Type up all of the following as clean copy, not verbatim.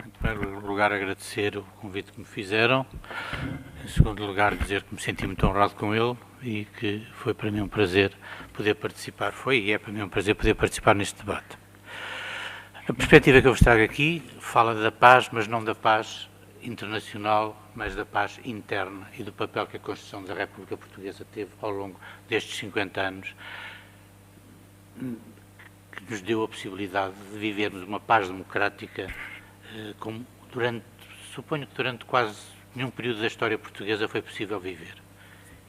Em primeiro lugar, agradecer o convite que me fizeram. Em segundo lugar, dizer que me senti muito honrado com ele e que foi para mim um prazer poder participar. Foi e é para mim um prazer poder participar neste debate. A perspectiva que eu vos trago aqui fala da paz, mas não da paz internacional, mas da paz interna e do papel que a Constituição da República Portuguesa teve ao longo destes 50 anos, que nos deu a possibilidade de vivermos uma paz democrática como suponho que durante quase nenhum período da história portuguesa foi possível viver.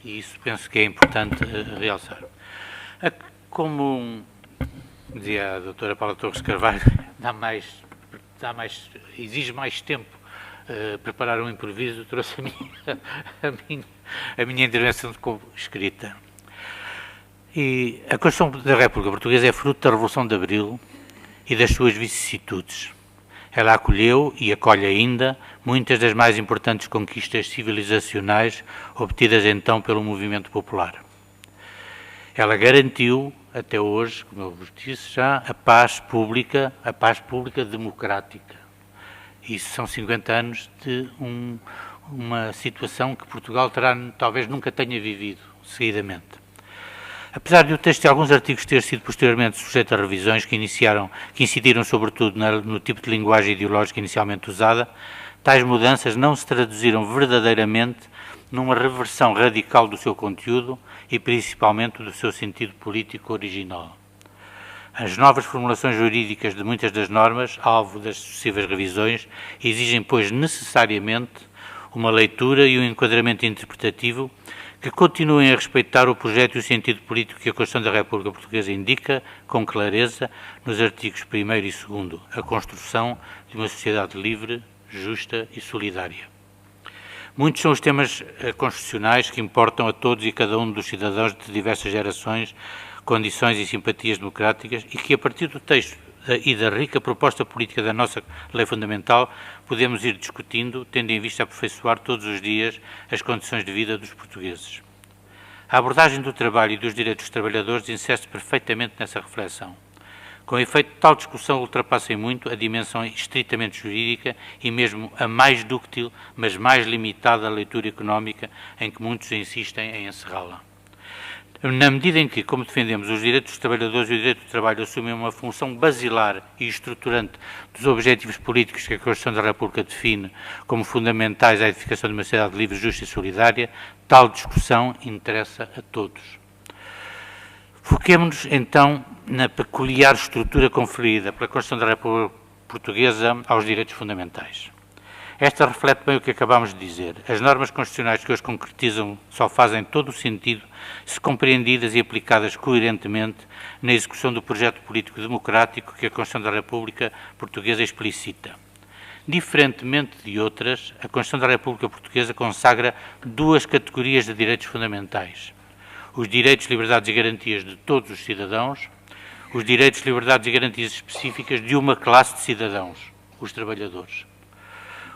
E isso penso que é importante realçar. Como dizia a doutora Paula Torres Carvalho, exige mais tempo preparar um improviso, trouxe a minha intervenção escrita. E a Constituição da República Portuguesa é fruto da Revolução de Abril e das suas vicissitudes. Ela acolheu e acolhe ainda muitas das mais importantes conquistas civilizacionais obtidas então pelo movimento popular. Ela garantiu, até hoje, como eu vos disse já, a paz pública democrática. Isso são 50 anos de uma situação que Portugal talvez nunca tenha vivido seguidamente. Apesar de o texto de alguns artigos ter sido posteriormente sujeito a revisões que incidiram sobretudo no tipo de linguagem ideológica inicialmente usada, tais mudanças não se traduziram verdadeiramente numa reversão radical do seu conteúdo e principalmente do seu sentido político original. As novas formulações jurídicas de muitas das normas, alvo das sucessivas revisões, exigem, pois, necessariamente uma leitura e um enquadramento interpretativo que continuem a respeitar o projeto e o sentido político que a Constituição da República Portuguesa indica, com clareza, nos artigos 1º e 2º, a construção de uma sociedade livre, justa e solidária. Muitos são os temas constitucionais que importam a todos e cada um dos cidadãos de diversas gerações, condições e simpatias democráticas e que, a partir do texto e da rica proposta política da nossa lei fundamental, podemos ir discutindo, tendo em vista aperfeiçoar todos os dias as condições de vida dos portugueses. A abordagem do trabalho e dos direitos dos trabalhadores insere-se perfeitamente nessa reflexão. Com efeito, tal discussão ultrapassa em muito a dimensão estritamente jurídica e mesmo a mais dúctil, mas mais limitada leitura económica em que muitos insistem em encerrá-la. Na medida em que, como defendemos, os direitos dos trabalhadores e o direito do trabalho assumem uma função basilar e estruturante dos objetivos políticos que a Constituição da República define como fundamentais à edificação de uma sociedade livre, justa e solidária, tal discussão interessa a todos. Foquemo-nos, então, na peculiar estrutura conferida pela Constituição da República Portuguesa aos direitos fundamentais. Esta reflete bem o que acabámos de dizer. As normas constitucionais que hoje concretizam só fazem todo o sentido se compreendidas e aplicadas coerentemente na execução do projeto político democrático que a Constituição da República Portuguesa explicita. Diferentemente de outras, a Constituição da República Portuguesa consagra duas categorias de direitos fundamentais: os direitos, liberdades e garantias de todos os cidadãos, os direitos, liberdades e garantias específicas de uma classe de cidadãos, os trabalhadores.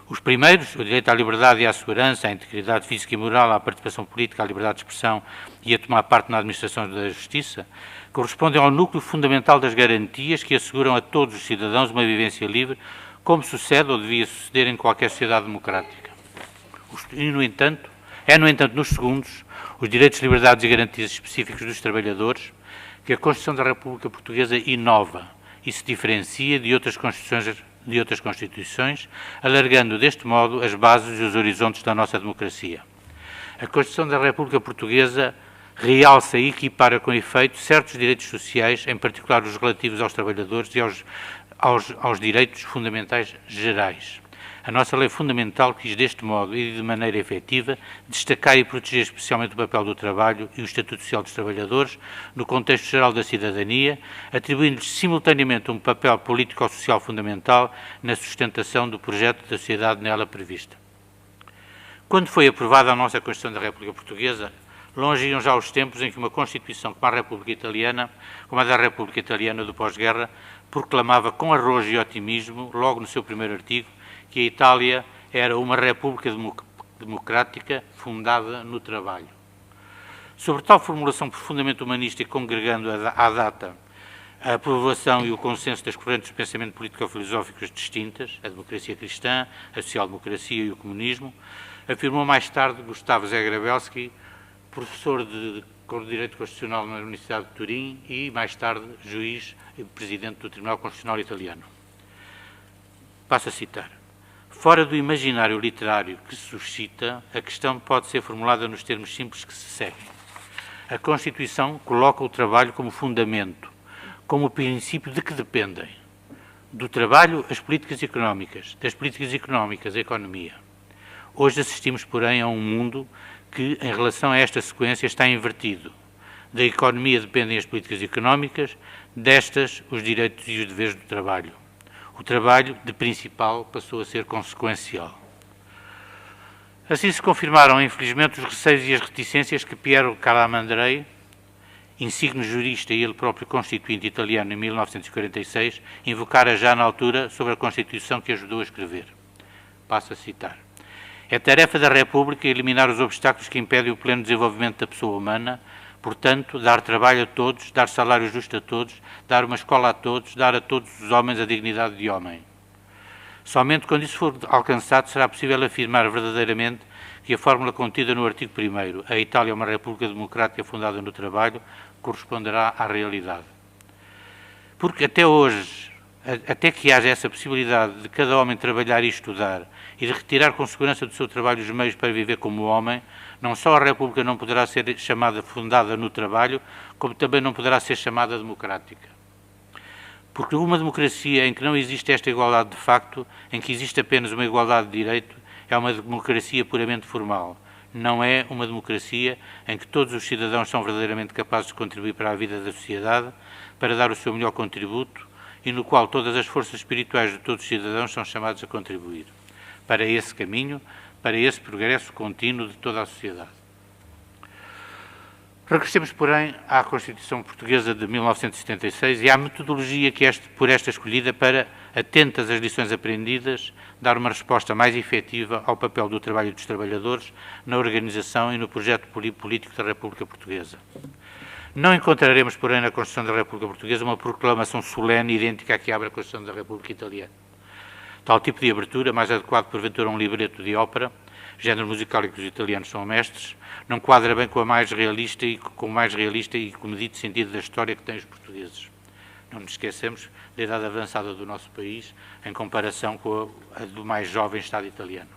Os primeiros, o direito à liberdade e à segurança, à integridade física e moral, à participação política, à liberdade de expressão e a tomar parte na administração da justiça, correspondem ao núcleo fundamental das garantias que asseguram a todos os cidadãos uma vivência livre, como sucede ou devia suceder em qualquer sociedade democrática. No entanto, nos segundos, os direitos, liberdades e garantias específicos dos trabalhadores, que a Constituição da República Portuguesa inova e se diferencia de outras Constituições, alargando deste modo as bases e os horizontes da nossa democracia. A Constituição da República Portuguesa realça e equipara com efeito certos direitos sociais, em particular os relativos aos trabalhadores e aos direitos fundamentais gerais. A nossa lei fundamental quis, deste modo e de maneira efetiva, destacar e proteger especialmente o papel do trabalho e o Estatuto Social dos Trabalhadores no contexto geral da cidadania, atribuindo-lhes simultaneamente um papel político-social fundamental na sustentação do projeto da sociedade nela prevista. Quando foi aprovada a nossa Constituição da República Portuguesa, longe iam já os tempos em que uma Constituição como a da República Italiana do pós-guerra, proclamava com arrojo e otimismo, logo no seu primeiro artigo, que a Itália era uma república democrática fundada no trabalho. Sobre tal formulação profundamente humanista e congregando à data a aprovação e o consenso das correntes de pensamento político-filosóficas distintas, a democracia cristã, a social-democracia e o comunismo, afirmou mais tarde Gustavo Zegrabelski, professor de Direito Constitucional na Universidade de Turim e, mais tarde, juiz e presidente do Tribunal Constitucional italiano. Passo a citar. Fora do imaginário literário que se suscita, a questão pode ser formulada nos termos simples que se seguem. A Constituição coloca o trabalho como fundamento, como o princípio de que dependem do trabalho as políticas económicas, das políticas económicas a economia. Hoje assistimos, porém, a um mundo que, em relação a esta sequência, está invertido. Da economia dependem as políticas económicas, destas os direitos e os deveres do trabalho. O trabalho, de principal, passou a ser consequencial. Assim se confirmaram, infelizmente, os receios e as reticências que Piero Calamandrei, insigne jurista e ele próprio constituinte italiano em 1946, invocara já na altura sobre a Constituição que ajudou a escrever. Passo a citar. É tarefa da República eliminar os obstáculos que impedem o pleno desenvolvimento da pessoa humana, portanto, dar trabalho a todos, dar salário justo a todos, dar uma escola a todos, dar a todos os homens a dignidade de homem. Somente quando isso for alcançado será possível afirmar verdadeiramente que a fórmula contida no artigo 1º, a Itália é uma república democrática fundada no trabalho, corresponderá à realidade. Porque até hoje, até que haja essa possibilidade de cada homem trabalhar e estudar e de retirar com segurança do seu trabalho os meios para viver como homem, não só a República não poderá ser chamada fundada no trabalho, como também não poderá ser chamada democrática. Porque uma democracia em que não existe esta igualdade de facto, em que existe apenas uma igualdade de direito, é uma democracia puramente formal. Não é uma democracia em que todos os cidadãos são verdadeiramente capazes de contribuir para a vida da sociedade, para dar o seu melhor contributo e no qual todas as forças espirituais de todos os cidadãos são chamados a contribuir para esse caminho, para esse progresso contínuo de toda a sociedade. Regressemos, porém, à Constituição Portuguesa de 1976 e à metodologia que por esta escolhida para, atentas às lições aprendidas, dar uma resposta mais efetiva ao papel do trabalho e dos trabalhadores na organização e no projeto político da República Portuguesa. Não encontraremos, porém, na Constituição da República Portuguesa uma proclamação solene idêntica à que abre a Constituição da República Italiana. Tal tipo de abertura, mais adequado porventura a um libreto de ópera, género musical em que os italianos são mestres, não quadra bem com o mais realista e comedido sentido da história que têm os portugueses. Não nos esquecemos da idade avançada do nosso país em comparação com a do mais jovem Estado italiano.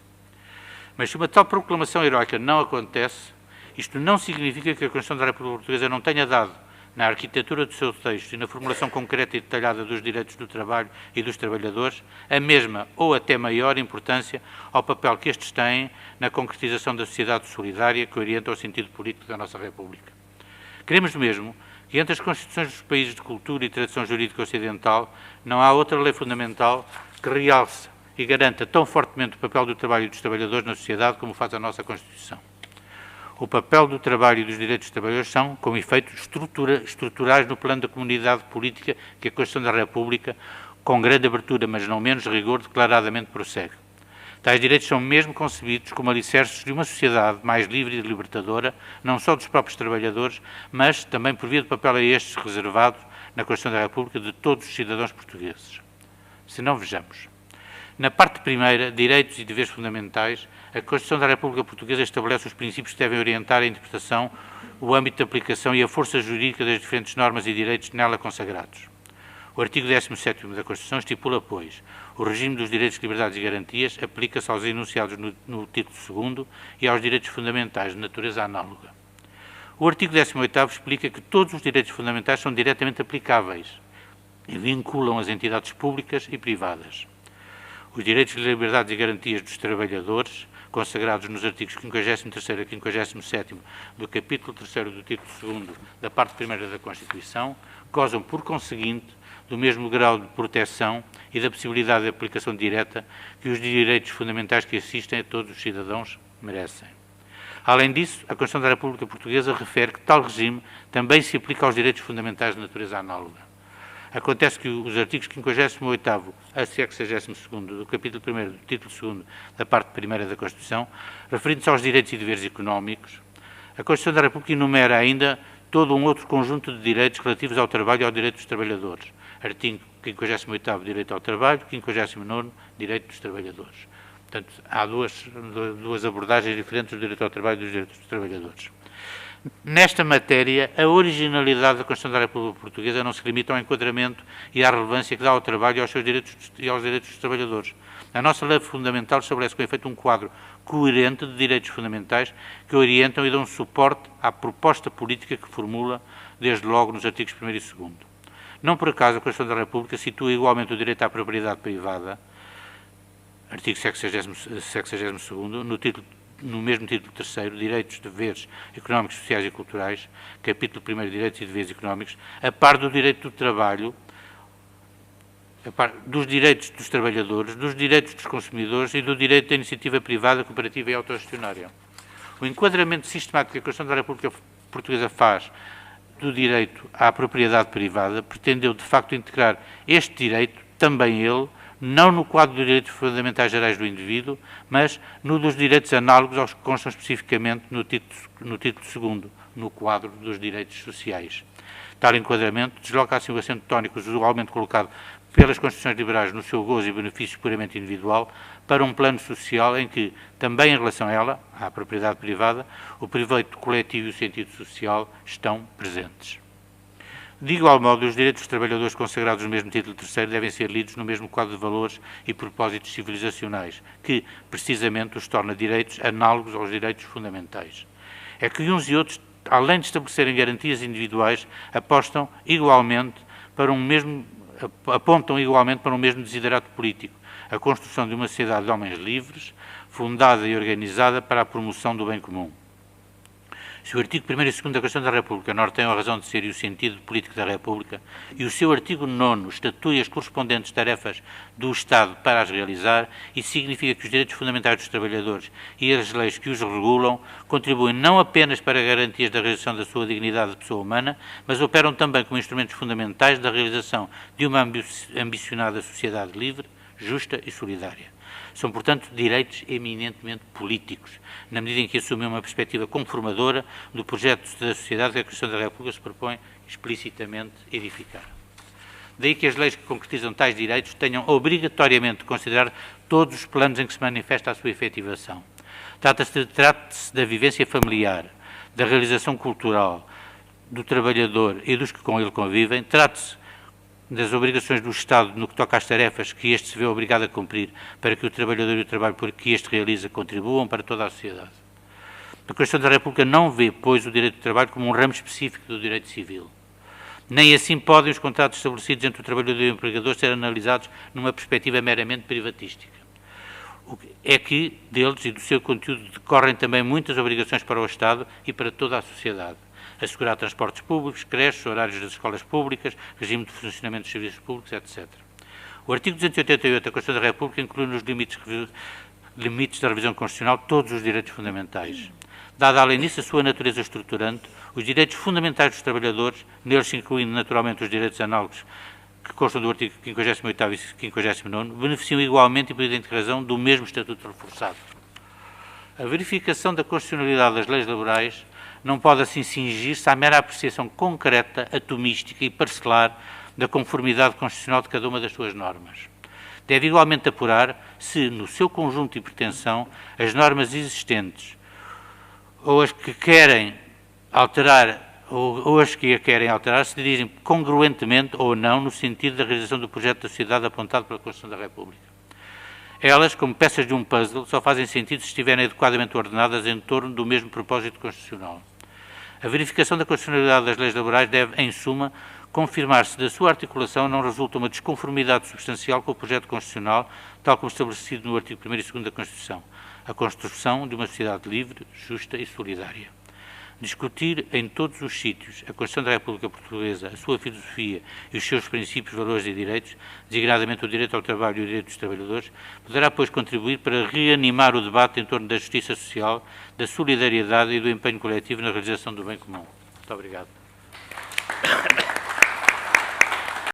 Mas se uma tal proclamação heroica não acontece, isto não significa que a Constituição da República Portuguesa não tenha dado, na arquitetura do seu texto e na formulação concreta e detalhada dos direitos do trabalho e dos trabalhadores, a mesma ou até maior importância ao papel que estes têm na concretização da sociedade solidária que orienta o sentido político da nossa República. Queremos mesmo que entre as Constituições dos países de cultura e tradição jurídica ocidental não há outra lei fundamental que realce e garanta tão fortemente o papel do trabalho e dos trabalhadores na sociedade como faz a nossa Constituição. O papel do trabalho e dos direitos dos trabalhadores são, com efeitos estruturais no plano da comunidade política que a Constituição da República, com grande abertura, mas não menos rigor, declaradamente prossegue. Tais direitos são mesmo concebidos como alicerces de uma sociedade mais livre e libertadora, não só dos próprios trabalhadores, mas também por via do papel a estes reservado na Constituição da República de todos os cidadãos portugueses. Se não, vejamos. Na parte primeira, direitos e deveres fundamentais, a Constituição da República Portuguesa estabelece os princípios que devem orientar a interpretação, o âmbito de aplicação e a força jurídica das diferentes normas e direitos nela consagrados. O artigo 17º da Constituição estipula, pois, o regime dos direitos, liberdades e garantias aplica-se aos enunciados no título 2º e aos direitos fundamentais de natureza análoga. O artigo 18º explica que todos os direitos fundamentais são diretamente aplicáveis e vinculam as entidades públicas e privadas. Os direitos, liberdades e garantias dos trabalhadores, consagrados nos artigos 53º e 57º do capítulo 3º do título 2º da parte 1ª da Constituição, gozam, por conseguinte, do mesmo grau de proteção e da possibilidade de aplicação direta que os direitos fundamentais que assistem a todos os cidadãos merecem. Além disso, a Constituição da República Portuguesa refere que tal regime também se aplica aos direitos fundamentais de natureza análoga. Acontece que os artigos 58º a 62º do capítulo 1º do título 2º da parte 1ª da Constituição, referindo-se aos direitos e deveres económicos, a Constituição da República enumera ainda todo um outro conjunto de direitos relativos ao trabalho e ao direito dos trabalhadores. Artigo 58º, direito ao trabalho, 59º, direito dos trabalhadores. Portanto, há duas abordagens diferentes do direito ao trabalho e dos direitos dos trabalhadores. Nesta matéria, a originalidade da Constituição da República Portuguesa não se limita ao enquadramento e à relevância que dá ao trabalho e aos seus direitos e aos direitos dos trabalhadores. A nossa lei fundamental estabelece com efeito um quadro coerente de direitos fundamentais que orientam e dão suporte à proposta política que formula, desde logo, nos artigos 1º e 2º. Não por acaso a Constituição da República situa igualmente o direito à propriedade privada, artigo 62º, no mesmo título 3º, Direitos, Deveres Económicos, Sociais e Culturais, capítulo 1º, Direitos e Deveres Económicos, a par do direito do trabalho, a par dos direitos dos trabalhadores, dos direitos dos consumidores e do direito da iniciativa privada, cooperativa e autogestionária. O enquadramento sistemático que a Constituição da República Portuguesa faz do direito à propriedade privada pretendeu, de facto, integrar este direito, também ele, não no quadro dos direitos fundamentais gerais do indivíduo, mas no dos direitos análogos aos que constam especificamente no título 2º, no quadro dos direitos sociais. Tal enquadramento desloca assim o acento tónico usualmente colocado pelas Constituições liberais no seu gozo e benefício puramente individual para um plano social em que, também em relação a ela, à propriedade privada, o proveito coletivo e o sentido social estão presentes. De igual modo, os direitos dos trabalhadores consagrados no mesmo título 3º devem ser lidos no mesmo quadro de valores e propósitos civilizacionais, que, precisamente, os torna direitos análogos aos direitos fundamentais. É que uns e outros, além de estabelecerem garantias individuais, apontam igualmente para um mesmo desiderato político, a construção de uma sociedade de homens livres, fundada e organizada para a promoção do bem comum. Se o artigo 1º e 2º da Constituição da República norteiam a razão de ser e o sentido político da República, e o seu artigo 9º estatui as correspondentes tarefas do Estado para as realizar, isso significa que os direitos fundamentais dos trabalhadores e as leis que os regulam contribuem não apenas para garantias da realização da sua dignidade de pessoa humana, mas operam também como instrumentos fundamentais da realização de uma ambicionada sociedade livre, justa e solidária. São, portanto, direitos eminentemente políticos, na medida em que assumem uma perspectiva conformadora do projeto da sociedade que a Constituição da República se propõe explicitamente edificar. Daí que as leis que concretizam tais direitos tenham obrigatoriamente de considerar todos os planos em que se manifesta a sua efetivação. Trata-se da vivência familiar, da realização cultural, do trabalhador e dos que com ele convivem, trata-se das obrigações do Estado no que toca às tarefas que este se vê obrigado a cumprir para que o trabalhador e o trabalho que este realiza contribuam para toda a sociedade. A Constituição da República não vê, pois, o direito do trabalho como um ramo específico do direito civil. Nem assim podem os contratos estabelecidos entre o trabalhador e o empregador ser analisados numa perspectiva meramente privatística. É que deles e do seu conteúdo decorrem também muitas obrigações para o Estado e para toda a sociedade. Assegurar transportes públicos, creches, horários das escolas públicas, regime de funcionamento dos serviços públicos, etc. O artigo 288 da Constituição da República inclui nos limites da revisão constitucional todos os direitos fundamentais. Dada além disso a sua natureza estruturante, os direitos fundamentais dos trabalhadores, neles incluindo naturalmente os direitos análogos que constam do artigo 58º e 59º, beneficiam igualmente e por idêntica razão do mesmo estatuto reforçado. A verificação da constitucionalidade das leis laborais não pode assim cingir-se à mera apreciação concreta, atomística e parcelar da conformidade constitucional de cada uma das suas normas. Deve igualmente apurar se, no seu conjunto e pretensão, as normas existentes ou as que querem alterar ou as que a querem alterar se dirigem congruentemente ou não no sentido da realização do projeto da sociedade apontado pela Constituição da República. Elas, como peças de um puzzle, só fazem sentido se estiverem adequadamente ordenadas em torno do mesmo propósito constitucional. A verificação da constitucionalidade das leis laborais deve, em suma, confirmar se da sua articulação não resulta uma desconformidade substancial com o projeto constitucional, tal como estabelecido no artigo 1º e 2º da Constituição, a construção de uma sociedade livre, justa e solidária. Discutir em todos os sítios a Constituição da República Portuguesa, a sua filosofia e os seus princípios, valores e direitos, designadamente o direito ao trabalho e o direito dos trabalhadores, poderá, pois, contribuir para reanimar o debate em torno da justiça social, da solidariedade e do empenho coletivo na realização do bem comum. Muito obrigado.